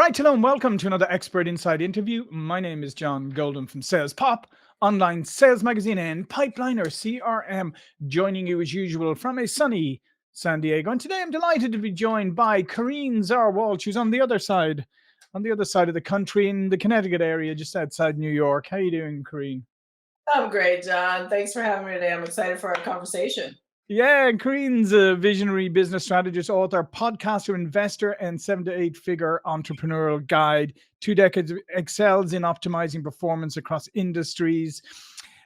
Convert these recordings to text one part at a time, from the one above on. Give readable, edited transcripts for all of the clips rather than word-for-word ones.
Right, hello and welcome to another Expert Inside interview. My name is John Golden from Sales Pop, online sales magazine and Pipeliner CRM, joining you as usual from a sunny San Diego. And today I'm delighted to be joined by Kareen Walsh, who's on the other side of the country in the Connecticut area, just outside New York. How you doing, Kareen? I'm great, John. Thanks for having me today. I'm excited for our conversation. Yeah, Kareen's a visionary business strategist, author, podcaster, investor, and 7 to 8 figure entrepreneurial guide. 2 decades excels in optimizing performance across industries.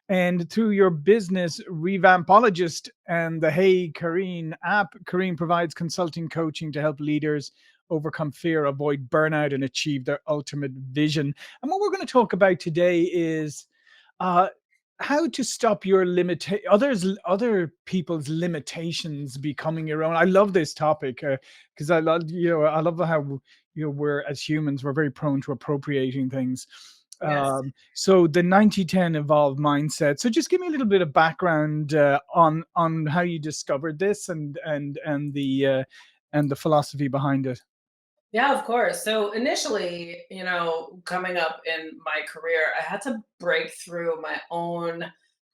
And through your business revampologist and the Hey Kareen app, Kareen provides consulting coaching to help leaders overcome fear, avoid burnout, and achieve their ultimate vision. And what we're going to talk about today is uh, how to stop your other people's limitations becoming your own. I love this topic because I love how we're as humans we're very prone to appropriating things. Yes. So the 90-10 evolved mindset. So just give me a little bit of background on how you discovered this and the philosophy behind it. Yeah, of course. So initially, coming up in my career, I had to break through my own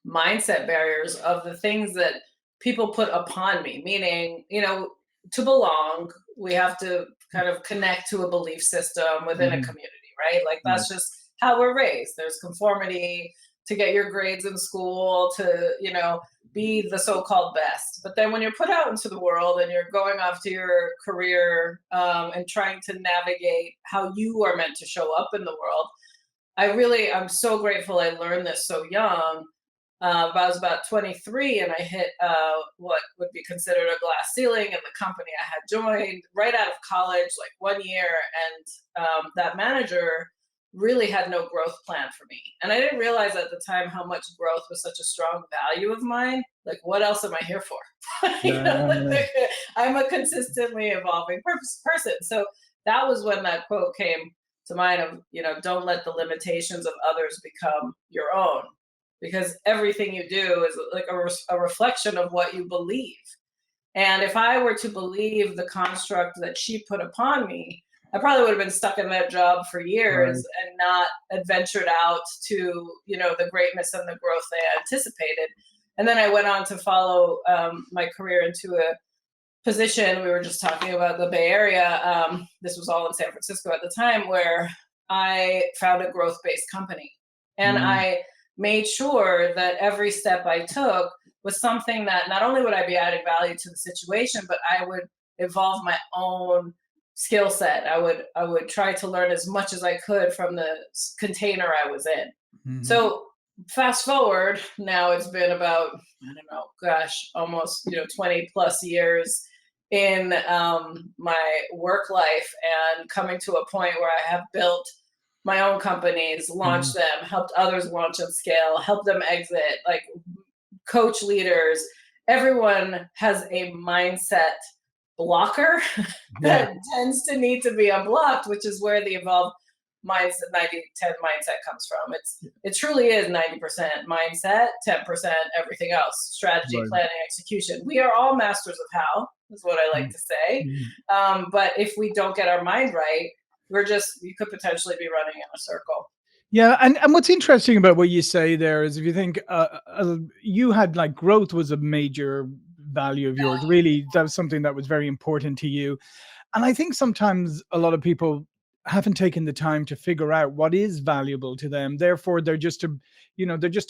mindset barriers of the things that people put upon me, meaning, to belong, we have to kind of connect to a belief system within a Mhm. community, right? Like Right. that's just how we're raised. There's conformity to get your grades in school, to, be the so-called best. But then when you're put out into the world and you're going off to your career and trying to navigate how you are meant to show up in the world, I'm so grateful I learned this so young. I was about 23 and I hit what would be considered a glass ceiling in the company I had joined right out of college, like 1 year. And that manager really had no growth plan for me. And I didn't realize at the time how much growth was such a strong value of mine. Like, what else am I here for? Yeah. I'm a consistently evolving person. So that was when that quote came to mind of, don't let the limitations of others become your own, because everything you do is like a reflection of what you believe. And if I were to believe the construct that she put upon me, I probably would have been stuck in that job for years Right. and not adventured out to, the greatness and the growth they anticipated. And then I went on to follow my career into a position. We were just talking about the Bay Area. This was all in San Francisco at the time, where I found a growth based company. And Mm. I made sure that every step I took was something that not only would I be adding value to the situation, but I would evolve my own skill set. I would try to learn as much as I could from the container I was in. Mhm. So fast forward, now it's been about, I don't know, gosh, almost 20 plus years in my work life, and coming to a point where I have built my own companies, launched Mhm. them, helped others launch and scale, helped them exit, like coach leaders. Everyone has a mindset blocker Yeah. that tends to need to be unblocked, which is where the evolved mindset 90-10 mindset comes from. It truly is 90% mindset, 10% everything else, strategy, Right. planning, execution. We are all masters of how, is what I like Mm. to say. Mhm. But if we don't get our mind right, you could potentially be running in a circle. Yeah, and what's interesting about what you say there is if you think you had like growth was a major value of yours. Really, that was something that was very important to you. And I think sometimes a lot of people haven't taken the time to figure out what is valuable to them. Therefore, they're just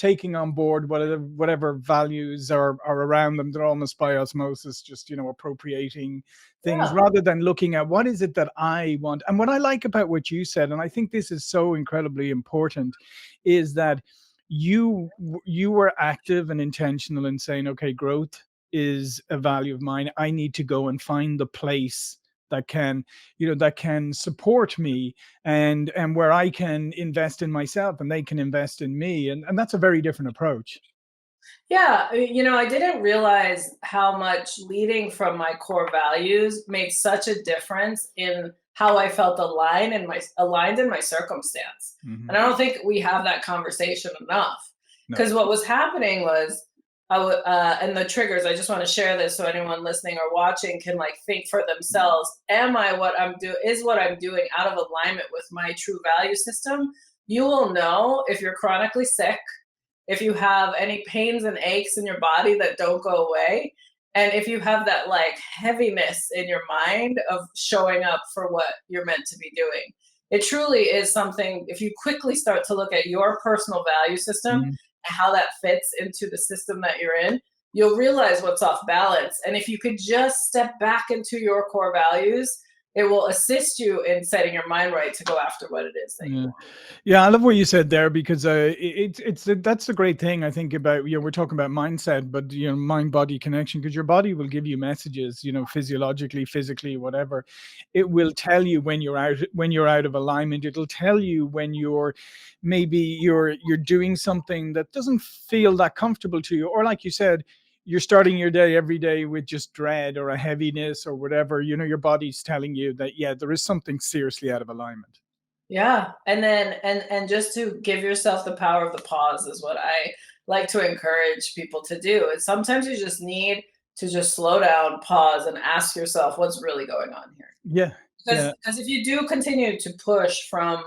taking on board whatever values are around them. They're almost by osmosis, just appropriating things Yeah. rather than looking at what is it that I want. And what I like about what you said, and I think this is so incredibly important, is that you were active and intentional in saying, okay, growth is a value of mine. I need to go and find the place that can support me and where I can invest in myself and they can invest in me. And that's a very different approach. Yeah, I didn't realize how much leading from my core values made such a difference in how I felt aligned in my circumstance. And Mhm. I don't think we have that conversation enough. No. Because what was happening was And the triggers, I just want to share this so anyone listening or watching can like think for themselves. Am I what I'm doing? Is what I'm doing out of alignment with my true value system? You will know if you're chronically sick, if you have any pains and aches in your body that don't go away, and if you have that like heaviness in your mind of showing up for what you're meant to be doing. It truly is something, if you quickly start to look at your personal value system and Mhm. how that fits into the system that you're in, you'll realize what's off balance. And if you could just step back into your core values, it will assist you in setting your mind right to go after what it is that you Yeah. want. Yeah, I love what you said there because that's the great thing I think about, we're talking about mindset, but mind body connection, because your body will give you messages, physiologically, physically, whatever. It will tell you when you're out of alignment. It'll tell you when you're doing something that doesn't feel that comfortable to you, or like you said, you're starting your day every day with just dread or a heaviness or whatever. Your body's telling you that, yeah, there is something seriously out of alignment. Yeah, and then and just to give yourself the power of the pause is what I like to encourage people to do. And sometimes you just need to just slow down, pause, and ask yourself what's really going on here. Yeah, yeah. Because if you do continue to push from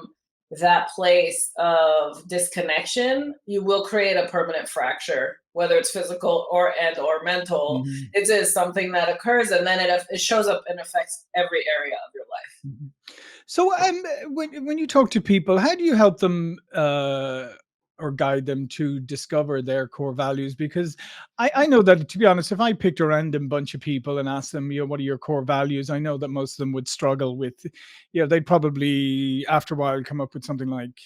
that place of disconnection, you will create a permanent fracture, whether it's physical or mental. Mhm, It is something that occurs, and then it shows up and affects every area of your life. mhm. So, when you talk to people, how do you help them, or guide them to discover their core values? Because I know that, to be honest, if I picked a random bunch of people and asked them, what are your core values? I know that most of them would struggle with, they'd probably after a while come up with something like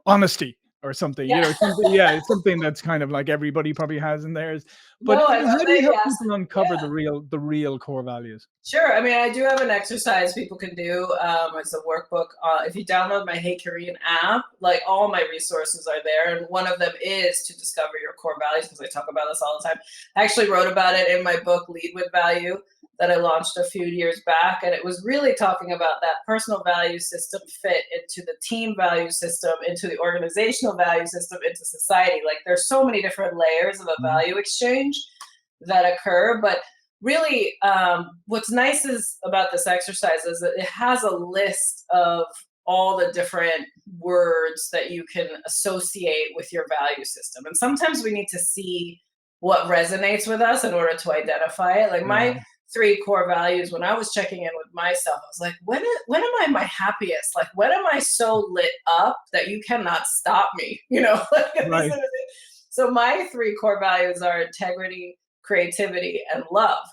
honesty or something, Yeah. something, yeah, it's something that's kind of like everybody probably has in theirs. But No, I love how do you that you help asked. people uncover Yeah. the real core values? Sure. I mean, I do have an exercise people can do. It's a workbook. If you download my Hey Kareen app, like all my resources are there. And one of them is to discover your core values because I talk about this all the time. I actually wrote about it in my book, Lead with Value, that I launched a few years back. And it was really talking about that personal value system fit into the team value system, into the organizational value system, into society. Like there's so many different layers of a Mhm. value exchange that occur. But really, what's nice is about this exercise is that it has a list of all the different words that you can associate with your value system. And sometimes we need to see what resonates with us in order to identify it. Like Yeah, my three core values, when I was checking in with myself, I was like, when am I my happiest? Like, when am I so lit up that you cannot stop me? Like, these right. are so my three core values are integrity, creativity, and love.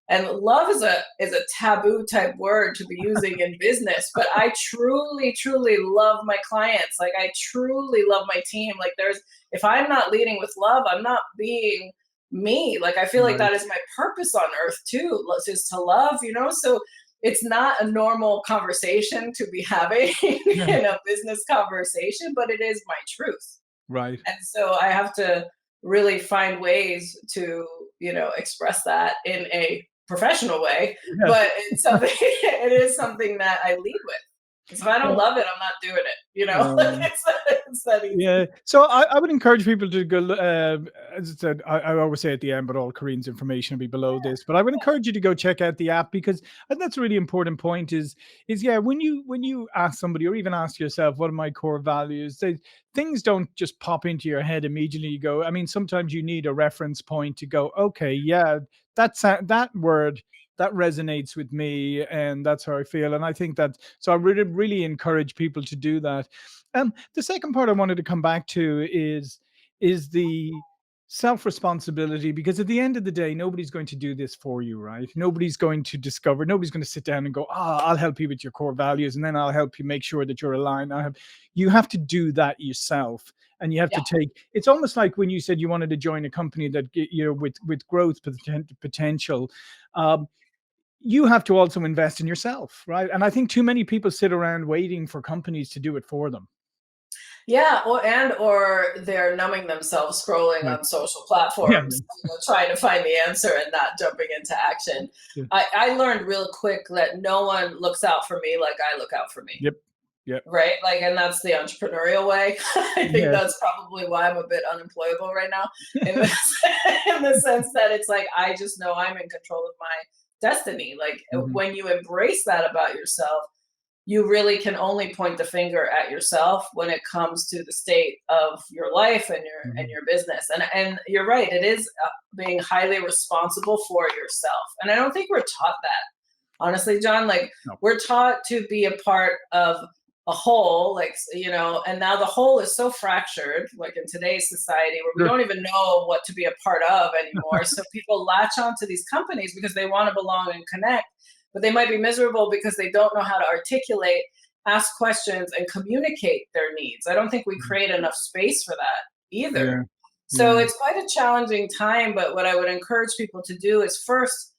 And love is a taboo type word to be using in business, but I truly, truly love my clients. Like I truly love my team. Like if I'm not leading with love, I'm not being me. Like I feel like Right. that is my purpose on earth too, is to love. So it's not a normal conversation to be having Yeah. in a business conversation, but it is my truth. Right. And so I have to really find ways to, express that in a professional way. Yeah. But it's something, it is something that I lead with. Because if I don't Yeah. love it, I'm not doing it. Like Um, it's that easy. yeah. So I would encourage people to go, as I said, I always say at the end, but all Kareen's information will be below this. But I would encourage you to go check out the app, because I think that's a really important point is yeah, when you ask somebody or even ask yourself, what are my core values? Things don't just pop into your head immediately. You go, I mean, sometimes you need a reference point to go, okay, yeah, that word that resonates with me, and that's how I feel. And I think that, so I really, really encourage people to do that. The second part I wanted to come back to is the self responsibility, because at the end of the day, nobody's going to do this for you, right? Nobody's going to discover, nobody's going to sit down and go, I'll help you with your core values, and then I'll help you make sure that you're aligned. You have to do that yourself. And you have Yeah. to take, it's almost like when you said you wanted to join a company that, with growth potential. Um, you have to also invest in yourself, right? And I think too many people sit around waiting for companies to do it for them. Yeah, or they're numbing themselves scrolling Right. on social Yeah. platforms, trying to find the answer and not jumping into action. Yeah. I learned real quick that no one looks out for me like I look out for me. Yep. Yeah. right? Like, and that's the entrepreneurial way. I think Yes. that's probably why I'm a bit unemployable right now, in the, in the sense that it's like I just know I'm in control of my destiny. Like Mhm. when you embrace that about yourself, you really can only point the finger at yourself when it comes to the state of your life and Mhm. your business. And you're right, it is being highly responsible for yourself. And I don't think we're taught that, honestly, John. Like No. we're taught to be a part of a whole, like, you know, and now the whole is so fractured, like in today's society, where we Sure. don't even know what to be a part of anymore. So people latch onto these companies because they want to belong and connect, but they might be miserable because they don't know how to articulate, ask questions, and communicate their needs. I don't think we Mhm. create enough space for that either. Yeah. So Yeah. it's quite a challenging time, but what I would encourage people to do is first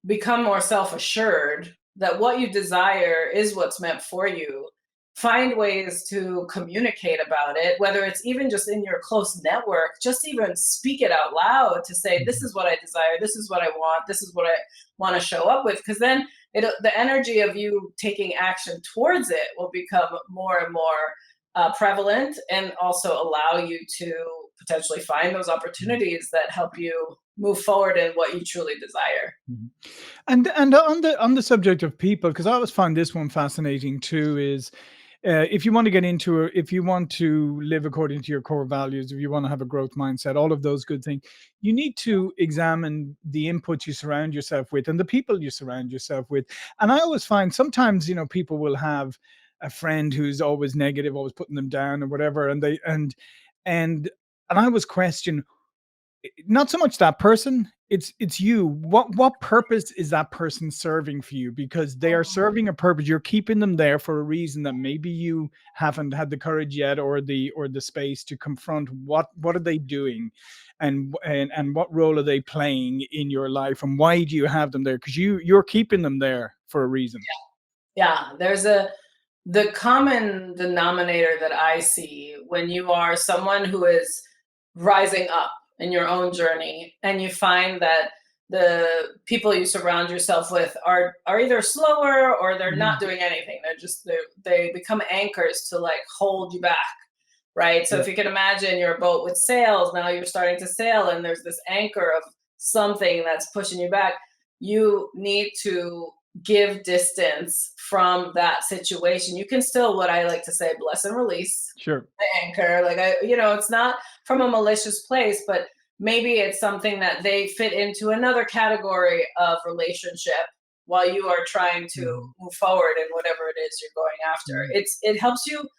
become more self assured that what you desire is what's meant for you. Find ways to communicate about it, whether it's even just in your close network, just even speak it out loud to say, this Mhm. is what I desire, this is what I want, this is what I want to show up with. Because then the energy of you taking action towards it will become more and more prevalent, and also allow you to potentially find those Mhm. opportunities that help you move forward in what you truly desire. Mhm. And on the subject of people, because I always find this one fascinating too, is if you want to get into if you want to live according to your core values, if you want to have a growth mindset, all of those good things, you need to examine the input you surround yourself with and the people you surround yourself with. And I always find sometimes, people will have a friend who's always negative, always putting them down or whatever, and and and I always question, not so much that person, it's you. What purpose is that person serving for you? Because they are serving a purpose. You're keeping them there for a reason that maybe you haven't had the courage yet, or the space to confront. What are they doing, and what role are they playing in your life, and why do you have them there? Because you're keeping them there for a reason. Yeah, there's a the common denominator that I see when you are someone who is rising up in your own journey, and you find that the people you surround yourself with are either slower or they're not Mhm. doing anything. They become anchors to like hold you back, right? So Yeah. if you can imagine you're a boat with sails, now you're starting to sail and there's this anchor of something that's pushing you back. You need to give distance from that situation. You can still, what I like to say, bless and release Sure. the anchor. Like it's not from a malicious place, but maybe it's something that they fit into another category of relationship while you are trying to Mhm. move forward in whatever it is you're going after. Mhm. It helps you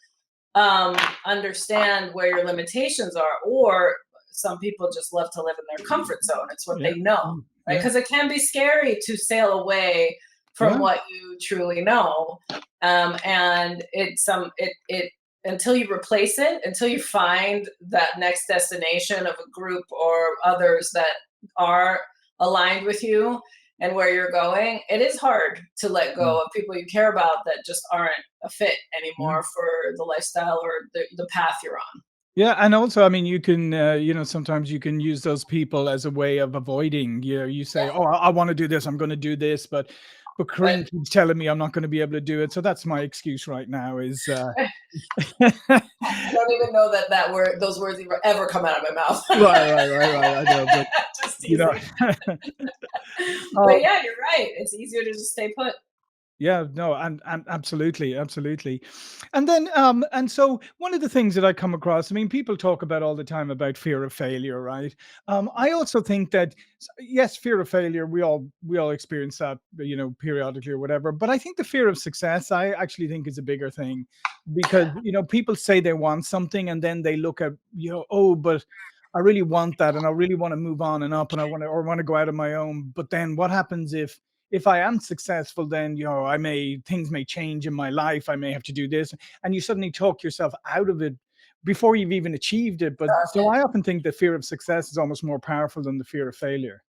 understand where your limitations are, or some people just love to live in their comfort zone. It's what Yeah. they know, Mm. right? Yeah. Because it can be scary to sail away from Yeah. what you truly know, and it until you replace it, until you find that next destination of a group or others that are aligned with you and where you're going, it is hard to let Mm. go of people you care about that just aren't a fit Yeah. anymore for the lifestyle or the path you're on. Yeah, and also, I mean, you can, sometimes you can use those people as a way of avoiding. You say, "Oh, I want to do this. I'm going to do this," but But Kareen keeps telling me I'm not going to be able to do it. So that's my excuse right now. Is I don't even know that those words ever come out of my mouth. right, right, right, right. I know, but Just you know, teasing. But um, yeah, you're right. It's easier to just stay put. yeah, no, and absolutely, absolutely. And so one of the things that I come across, I mean, people talk about all the time about fear of failure, right? I also think that yes, fear of failure, we all experience that, periodically or whatever. But I think the fear of success, I actually think is a bigger thing, because people say they want something, and then they look at, oh, but I really want that, and I really want to move on and up, and I want to go out on my own. But then what happens if I am successful, then things may change in my life. I may have to do this, and you suddenly talk yourself out of it before you've even achieved it. But so I often think the fear of success is almost more powerful than the fear of failure.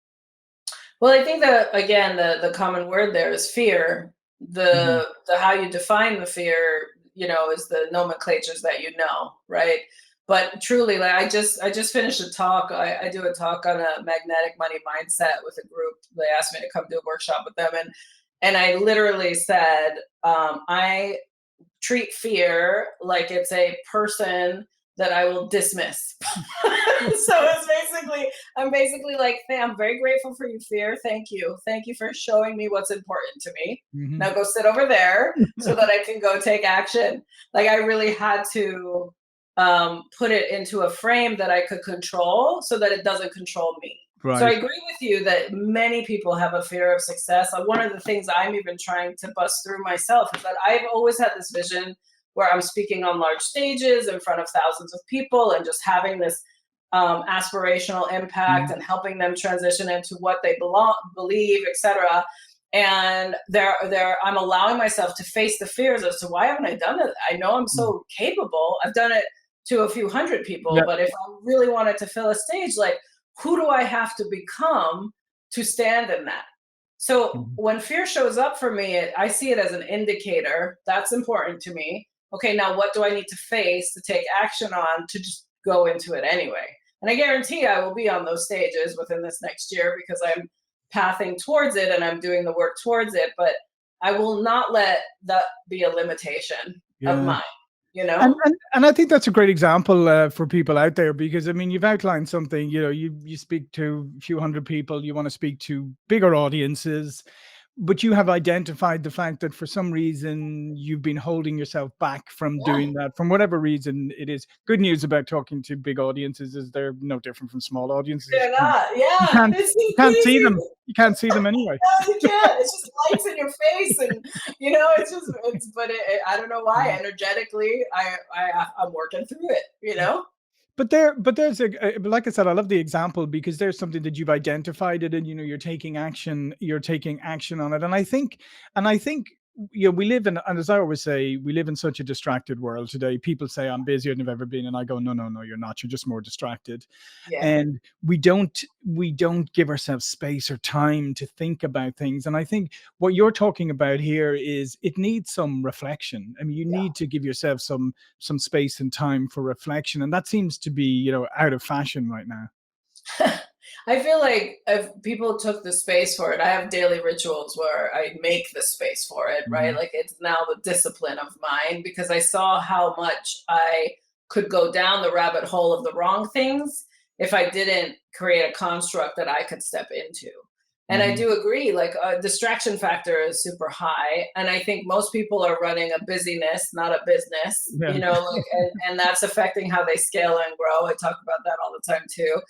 Well, I think that again, the common word there is fear. Hmm. The how you define the fear, is the nomenclatures that you know, right? But truly, like I just finished a talk. I do a talk on a magnetic money mindset with a group. They asked me to come do a workshop with them, and I literally said, I treat fear like it's a person that I will dismiss. So it's basically, I'm basically like, hey, I'm very grateful for your fear. Thank you. Thank you for showing me what's important to me. Mhm. Now go sit over there so that I can go take action. Like I really had to put it into a frame that I could control so that it doesn't control me. So I Right. agree with you that many people have a fear of success. One of the things I'm even trying to bust through myself is that I've always had this vision where I'm speaking on large stages in front of thousands of people and just having this aspirational impact Mhm. and helping them transition into what they believe, etc. And I'm allowing myself to face the fears as to why haven't I done it? I know I'm Mhm. so capable. I've done it to a few hundred people, Yeah. but if I really wanted to fill a stage, like who do I have to become to stand in that? So Mhm. when fear shows up for me, I see it as an indicator. That's important to me. Okay, now what do I need to face to take action on to just go into it anyway? And I guarantee I will be on those stages within this next year because I'm pathing towards it and I'm doing the work towards it. But I will not let that be a limitation of Yeah. mine, you And know? and I think that's a great example for people out there because I mean you've outlined something. You speak to a few hundred people. You want to speak to bigger audiences, but you have identified the fact that for some reason you've been holding yourself back from Yeah. doing that, from whatever reason it is. Good news about talking to big audiences is they're no different from small audiences. They're not. You Yeah. can't It's you so can't see crazy. them. You can't see them anyway. No, you can't. It's just lights in your face, and it's just it's. But I don't know why. Energetically, I'm working through it. But there's like I said, I love the example because there's something that you've identified it and you're taking action on it. And I think we live in, and as I always say, we live in such a distracted world today. People say I'm busier than I've ever been, and I go, no, no, no, you're not. You're just more distracted. Yeah. And we don't give ourselves space or time to think about things. And I think what you're talking about here is it needs some reflection. I mean, you need to give yourself some space and time for reflection, and that seems to be out of fashion right now. I feel like if people took the space for it, I have daily rituals where I make the space for it, right? Mhm. Like it's now the discipline of mine because I saw how much I could go down the rabbit hole of the wrong things if I didn't create a construct that I could step into. And I Mhm. do agree, like distraction factor is super high. And I think most people are running a busyness, not a business, Yeah. and that's affecting how they scale and grow. I talk about that all the time too.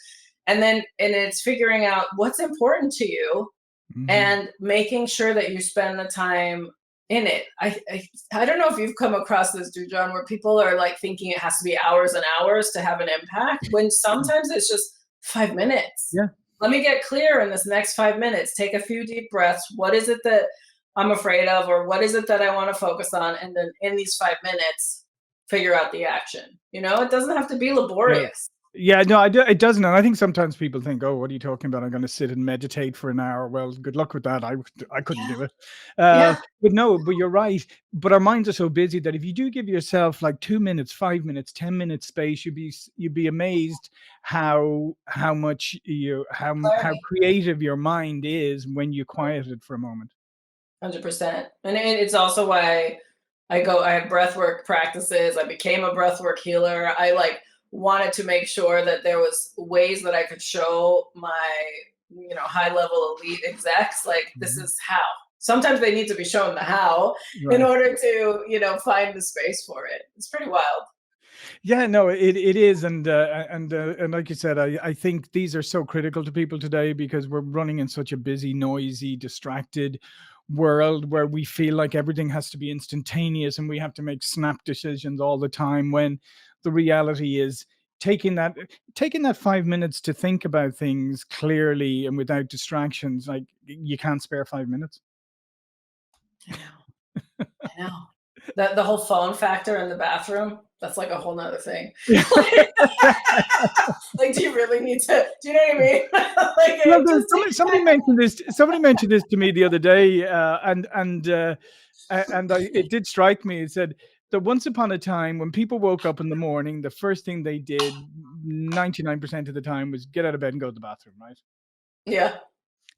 And it's figuring out what's important to you Mhm. and making sure that you spend the time in it. I don't know if you've come across this, John, where people are like thinking it has to be hours and hours to have an impact when sometimes it's just 5 minutes. Yeah. Let me get clear in this next 5 minutes. Take a few deep breaths. What is it that I'm afraid of, or what is it that I want to focus on? And then in these 5 minutes, figure out the action. It doesn't have to be Yeah. laborious. Yeah, no, it doesn't. And I think sometimes people think, "Oh, what are you talking about? I'm going to sit and meditate for an hour." Well, good luck with that. I couldn't Yeah. do it. Yeah. But no, but you're right. But our minds are so busy that if you do give yourself like 2 minutes, 5 minutes, 10 minutes space, you'd be amazed how much how Clarity. creative your mind is when you quiet it for a moment. 100%. And it's also why I have breathwork practices. I became a breathwork healer. I like wanted to make sure that there was ways that I could show my, high level elite execs, like, this Mhm. is how. Sometimes they need to be shown the how in Right. order to, find the space for it. It's pretty wild. Yeah, no, it is, and like you said, I think these are so critical to people today because we're running in such a busy, noisy, distracted world where we feel like everything has to be instantaneous and we have to make snap decisions all the time. When the reality is taking that 5 minutes to think about things clearly and without distractions, like you can't spare 5 minutes. I know. I know. The whole phone factor in the bathroom, that's like a whole nother thing. Like, do you really need to? Do you know what I mean? Like, Well, it just takes somebody mentioned this. Somebody mentioned this to me the other day, and it did strike me. It said that once upon a time, when people woke up in the morning, the first thing they did, 99% of the time, was get out of bed and go to the bathroom. Right yeah,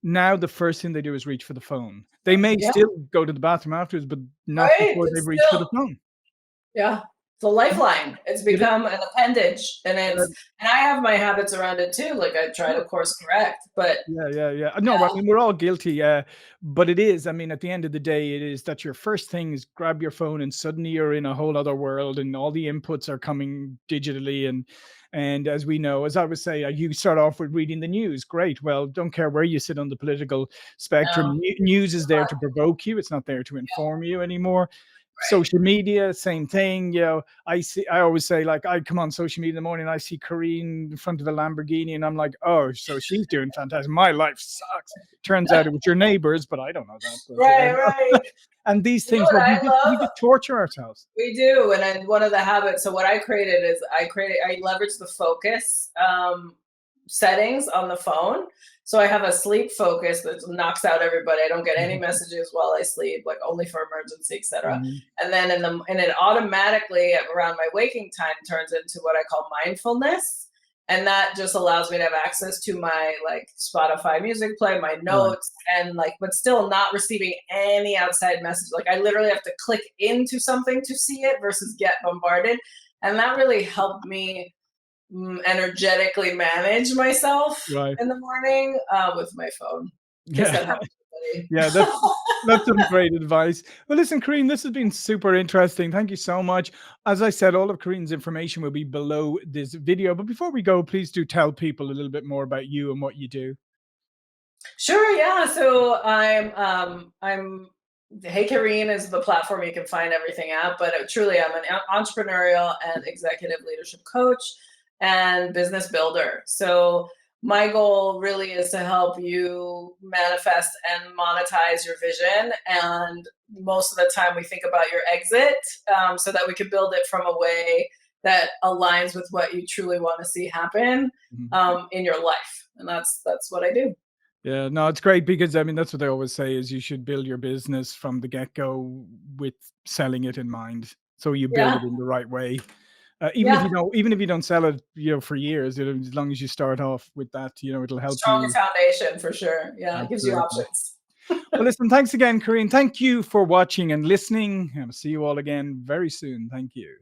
now the first thing they do is reach for the phone. They may Yeah, still go to the bathroom afterwards, but not right. before But they've reached for the still, phone. yeah. It's a lifeline. It's It is. become an appendage, and Uh, I have my habits around it too. Like I try to sure. course correct, but Yeah, yeah, yeah. No, I mean, we're all guilty, but it is. I mean, at the end of the day, it is that your first thing is grab your phone, and suddenly you're in a whole other world, and all the inputs are coming digitally. And as we know, as I would say, you start off with reading the news. Great. Well, don't care where you sit on the political spectrum. no, News is there to provoke you. It's not there to inform you anymore. right. Social media, same thing. I always say, like, I come on social media in the morning, I see Kareen in front of a Lamborghini, and I'm like, oh, so she's doing fantastic. My life sucks. Turns out it was your neighbors, but I don't know that. Right, right. And these You know things, what well, I we love? just torture ourselves. We do, and then one of the habits. So what I created is I leverage the focus settings on the phone. So I have a sleep focus that knocks out everybody. I don't get any messages while I sleep, like only for emergency, etc. Mhm. And then and it automatically around my waking time turns into what I call mindfulness. And that just allows me to have access to my like Spotify music play, my Right. notes, and like, but still not receiving any outside message. Like I literally have to click into something to see it versus get bombarded. And that really helped me energetically manage myself Right. in the morning with my phone, in case Yeah. that happens to Yeah. That's some great advice. Well, listen, Kareen, this has been super interesting. Thank you so much. As I said, all of Kareen's information will be below this video. But before we go, please do tell people a little bit more about you and what you do. Sure, yeah. So I'm Hey Kareen is the platform you can find everything at, but truly I'm an entrepreneurial and executive leadership coach and business builder. So my goal really is to help you manifest and monetize your vision. And most of the time we think about your exit, so that we can build it from a way that aligns with what you truly want to see happen Mhm. in your life. And that's what I do. Yeah, no, it's great because I mean that's what they always say is you should build your business from the get-go with selling it in mind. So you build Yeah. it in the right way. Yeah. Even if you don't sell it, for years, as long as you start off with that, it'll help Stronger you. foundation for sure. Yeah, it gives you Absolutely. options. Well, listen, thanks again, Kareen. Thank you for watching and listening. And I'll see you all again very soon. Thank you.